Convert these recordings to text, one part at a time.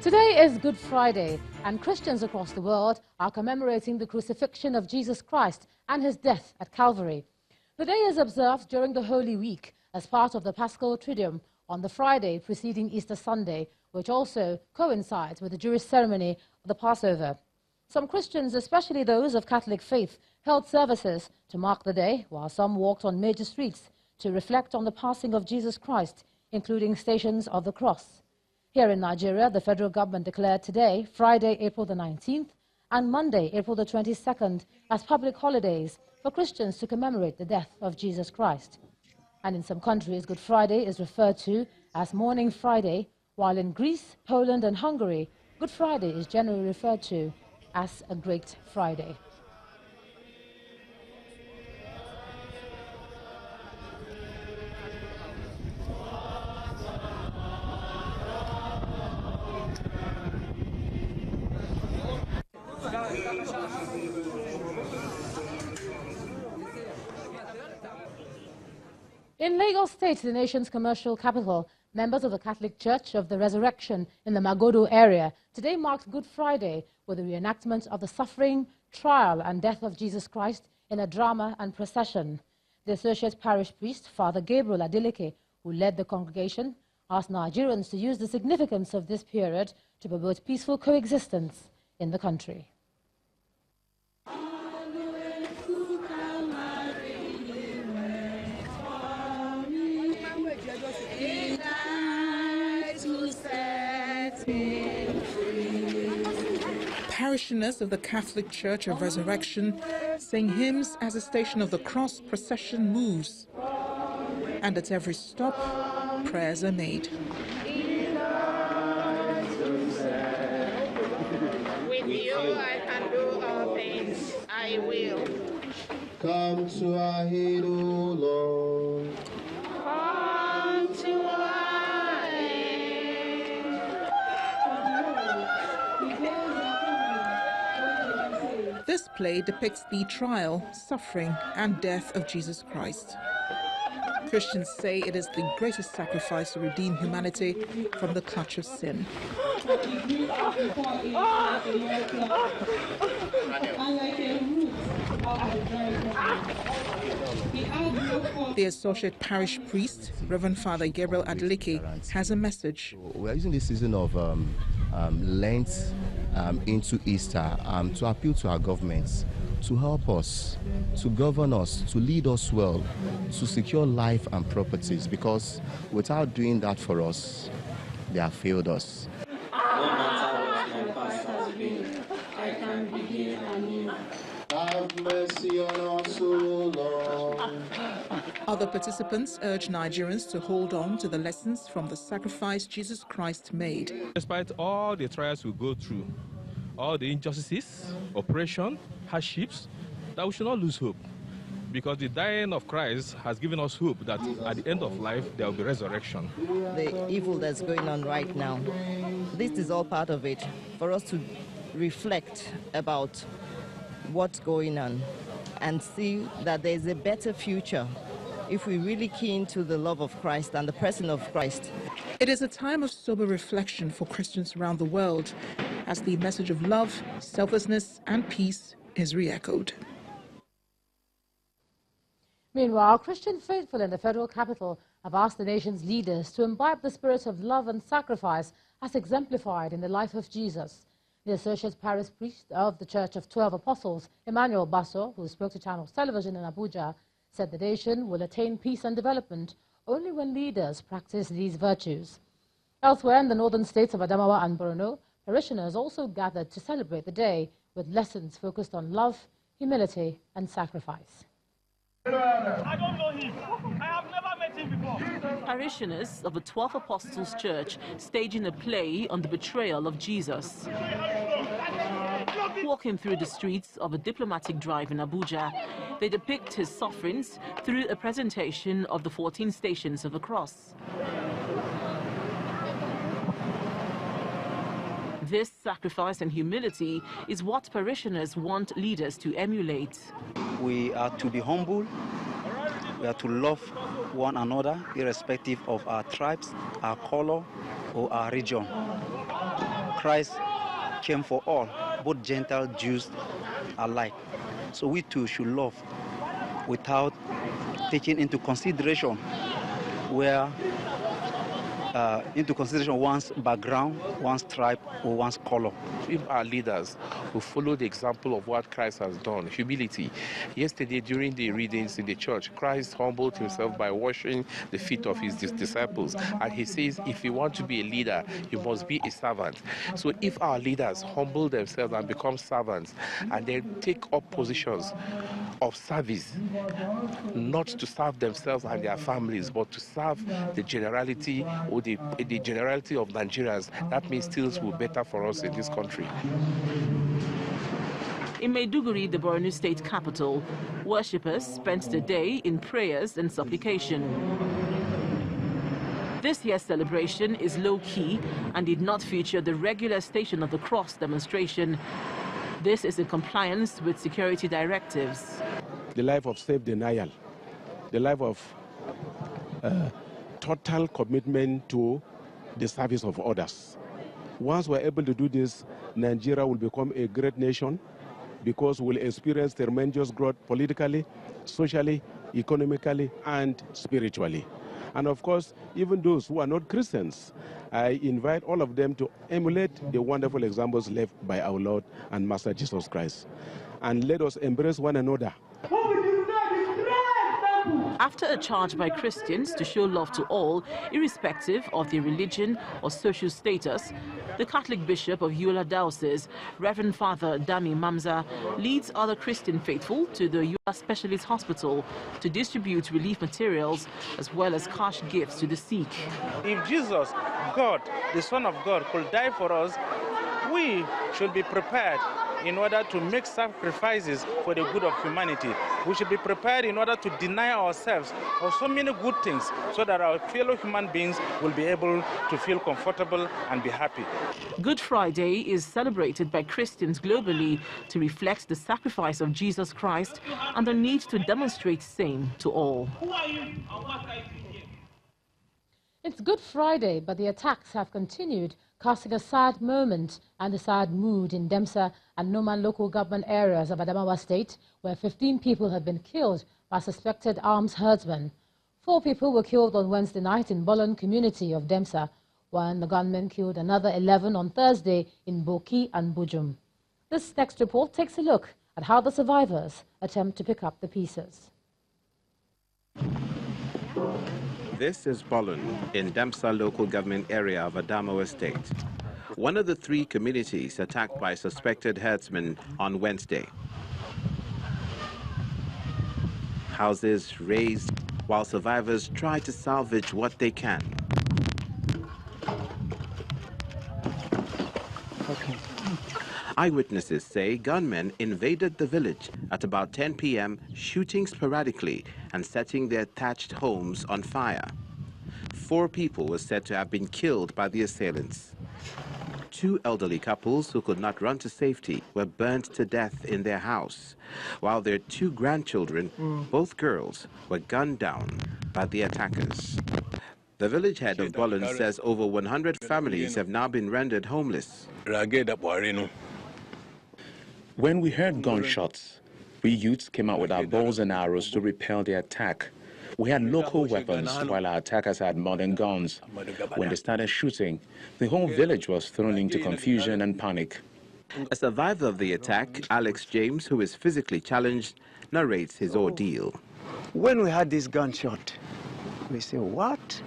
Today is Good Friday, and Christians across the world are commemorating the crucifixion of Jesus Christ and his death at Calvary. The day is observed during the Holy Week as part of the Paschal Triduum on the Friday preceding Easter Sunday, which also coincides with the Jewish ceremony of the Passover. Some Christians, especially those of Catholic faith, held services to mark the day, while some walked on major streets to reflect on the passing of Jesus Christ, including Stations of the Cross. Here in Nigeria, the federal government declared today, Friday, April the 19th, and Monday, April the 22nd, as public holidays for Christians to commemorate the death of Jesus Christ. And in some countries, Good Friday is referred to as Mourning Friday, while in Greece, Poland, and Hungary, Good Friday is generally referred to as a Great Friday. In Lagos State, the nation's commercial capital, members of the Catholic Church of the Resurrection in the Magodo area today marked Good Friday with the reenactment of the suffering, trial and death of Jesus Christ in a drama and procession. The associate parish priest, Father Gabriel Adeleke, who led the congregation, asked Nigerians to use the significance of this period to promote peaceful coexistence in the country. Parishioners of the Catholic Church of Resurrection sing hymns as the Station of the Cross procession moves. And at every stop, prayers are made. With you I can do all things. I will. Come to our aid, O Lord. Come to our aid. This play depicts the trial, suffering, and death of Jesus Christ. Christians say it is the greatest sacrifice to redeem humanity from the clutch of sin. The associate parish priest, Reverend Father Gabriel Adeleke, has a message. We are using this season of Lent into Easter to appeal to our governments to help us, to govern us, to lead us well, to secure life and properties, because without doing that for us, they have failed us. No matter what my past has been, I can begin anew. Have mercy on us, O Lord. Other participants urge Nigerians to hold on to the lessons from the sacrifice Jesus Christ made. Despite all the trials we go through, all the injustices, oppression, hardships, that we should not lose hope. Because the dying of Christ has given us hope that at the end of life, there will be resurrection. The evil that's going on right now, this is all part of it, for us to reflect about what's going on and see that there's a better future if we really key into the love of Christ and the person of Christ. It is a time of sober reflection for Christians around the world as the message of love, selflessness, and peace is re-echoed. Meanwhile, Christian faithful in the federal capital have asked the nation's leaders to imbibe the spirit of love and sacrifice as exemplified in the life of Jesus. The associate parish priest of the Church of 12 Apostles, Emmanuel Basso, who spoke to Channels Television in Abuja, said the nation will attain peace and development only when leaders practice these virtues. Elsewhere in the northern states of Adamawa and Borno, parishioners also gathered to celebrate the day with lessons focused on love, humility, and sacrifice. I don't know him. I have never met him before. Parishioners of the 12 Apostles Church staging a play on the betrayal of Jesus. Walking through the streets of a diplomatic drive in Abuja, they depict his sufferings through a presentation of the 14 Stations of the Cross. This sacrifice and humility is what parishioners want leaders to emulate. We are to be humble, we are to love one another, irrespective of our tribes, our color, or our region. Christ came for all, both Gentile, Jews alike. So we too should love without taking into consideration one's background, one's tribe, or one's color. If our leaders will follow the example of what Christ has done, humility. Yesterday, during the readings in the church, Christ humbled himself by washing the feet of his disciples. And he says, if you want to be a leader, you must be a servant. So if our leaders humble themselves and become servants, and then take up positions of service, not to serve themselves and their families, but to serve the generality or the generality of Nigerians, that means things will be better for us in this country. In Maiduguri, the Borno state capital, worshippers spent the day in prayers and supplication. This year's celebration is low-key and did not feature the regular Station of the Cross demonstration. This is in compliance with security directives. The life of self-denial, the life of total commitment to the service of others. Once we're able to do this, Nigeria will become a great nation because we'll experience tremendous growth politically, socially, economically, and spiritually. And of course, even those who are not Christians, I invite all of them to emulate the wonderful examples left by our Lord and Master Jesus Christ. And let us embrace one another. After a charge by Christians to show love to all, irrespective of their religion or social status, the Catholic Bishop of Yola Diocese, Reverend Father Dami Mamza, leads other Christian faithful to the Yola Specialist Hospital to distribute relief materials as well as cash gifts to the sick. If Jesus, God, the Son of God, could die for us, we should be prepared in order to make sacrifices for the good of humanity. We should be prepared in order to deny ourselves of so many good things so that our fellow human beings will be able to feel comfortable and be happy. Good Friday is celebrated by Christians globally to reflect the sacrifice of Jesus Christ and the need to demonstrate same to all. It's Good Friday, but the attacks have continued, casting a sad moment and a sad mood in Demsa and Noman local government areas of Adamawa State, where 15 people have been killed by suspected arms herdsmen. 4 people were killed on Wednesday night in Bolon community of Demsa, while the gunmen killed another 11 on Thursday in Boki and Bujum. This next report takes a look at how the survivors attempt to pick up the pieces. This is Bolon in Demsa local government area of Adamawa State, one of the 3 communities attacked by suspected herdsmen on Wednesday. Houses razed while survivors try to salvage what they can. Eyewitnesses say gunmen invaded the village at about 10 p.m., shooting sporadically and setting their thatched homes on fire. 4 people were said to have been killed by the assailants. 2 elderly couples who could not run to safety were burnt to death in their house, while their 2 grandchildren, both girls, were gunned down by the attackers. The village head of Bolon says over 100 families have now been rendered homeless. When we heard gunshots, we youths came out with our bows and arrows to repel the attack. We had local weapons while our attackers had modern guns. When they started shooting, the whole village was thrown into confusion and panic. A survivor of the attack, Alex James, who is physically challenged, narrates his ordeal. When we had this gunshot, we said, what?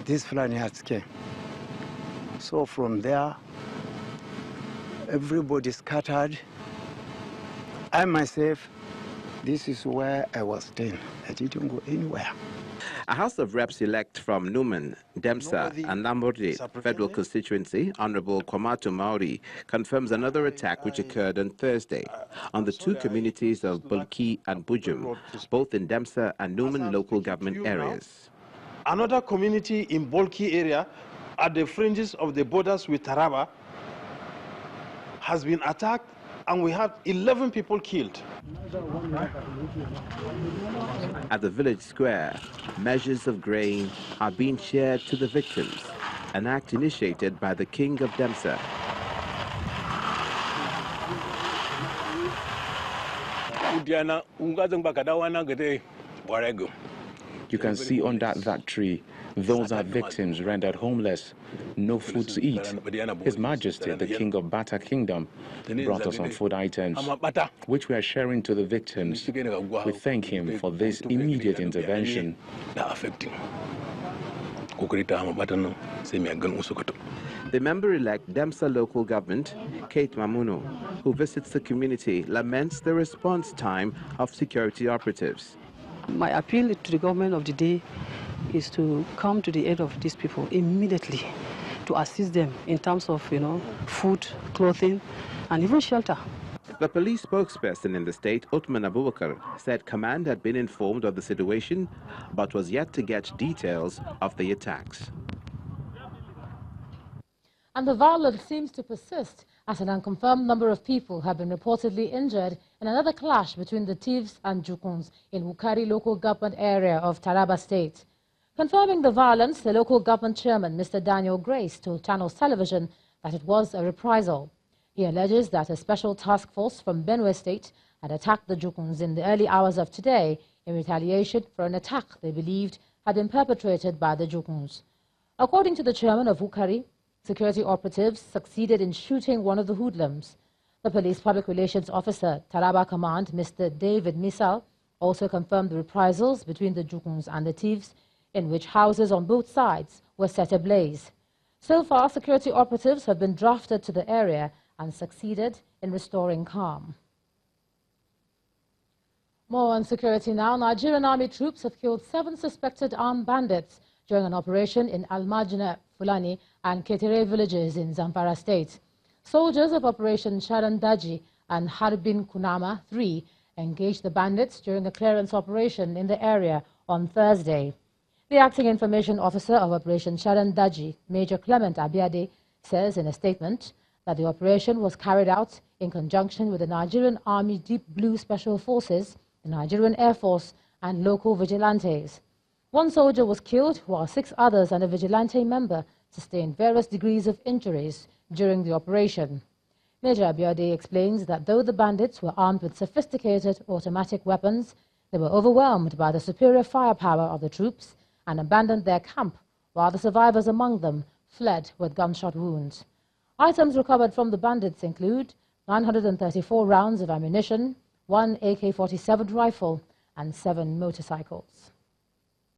This Fulani has came. So from there, everybody scattered. I myself, this is where I was staying. I didn't go anywhere. A House of Reps-elect from Numan, Demsa, and Nambode Federal Constituency, Honorable Kwamatu Maori, confirms another attack which occurred on Thursday on the 2 communities of Bulki and Bujum, both in Demsa and Numan local government areas. Another community in Bulki area at the fringes of the borders with Taraba has been attacked, and we have 11 people killed. At the village square, measures of grain are being shared to the victims. an act initiated by the King of Demsa. You can see under that tree, those are victims rendered homeless, no food to eat. His Majesty, the King of Bata Kingdom, brought us some food items, which we are sharing to the victims. We thank him for this immediate intervention. The member-elect Demsa local government, Kate Mamuno, who visits the community, laments the response time of security operatives. My appeal to the government of the day is to come to the aid of these people immediately, to assist them in terms of, food, clothing, and even shelter. The police spokesperson in the state, Uthman Abubakar, said command had been informed of the situation, but was yet to get details of the attacks. And the violence seems to persist as an unconfirmed number of people have been reportedly injured in another clash between the thieves and Jukuns in Wukari local government area of Taraba state. Confirming the violence, the local government chairman, Mr. Daniel Grace, told Channels Television that it was a reprisal. He alleges that a special task force from Benue State had attacked the Jukuns in the early hours of today in retaliation for an attack they believed had been perpetrated by the Jukuns. According to the chairman of Wukari, security operatives succeeded in shooting one of the hoodlums. The police public relations officer, Taraba Command, Mr. David Misal, also confirmed the reprisals between the Jukuns and the thieves, in which houses on both sides were set ablaze. So far, security operatives have been drafted to the area and succeeded in restoring calm. More on security now. Nigerian army troops have killed 7 suspected armed bandits during an operation in Almajina, Fulani and Ketere villages in Zamfara state. Soldiers of Operation Sharan Daji and Harbin Kunama 3 engaged the bandits during a clearance operation in the area on Thursday. The acting information officer of Operation Sharan Daji, Major Clement Abiade, says in a statement that the operation was carried out in conjunction with the Nigerian Army Deep Blue Special Forces, the Nigerian Air Force and local vigilantes. 1 soldier was killed, while 6 others and a vigilante member sustained various degrees of injuries during the operation. Major Abiode explains that though the bandits were armed with sophisticated automatic weapons, they were overwhelmed by the superior firepower of the troops and abandoned their camp, while the survivors among them fled with gunshot wounds. Items recovered from the bandits include 934 rounds of ammunition, 1 AK-47 rifle, and 7 motorcycles.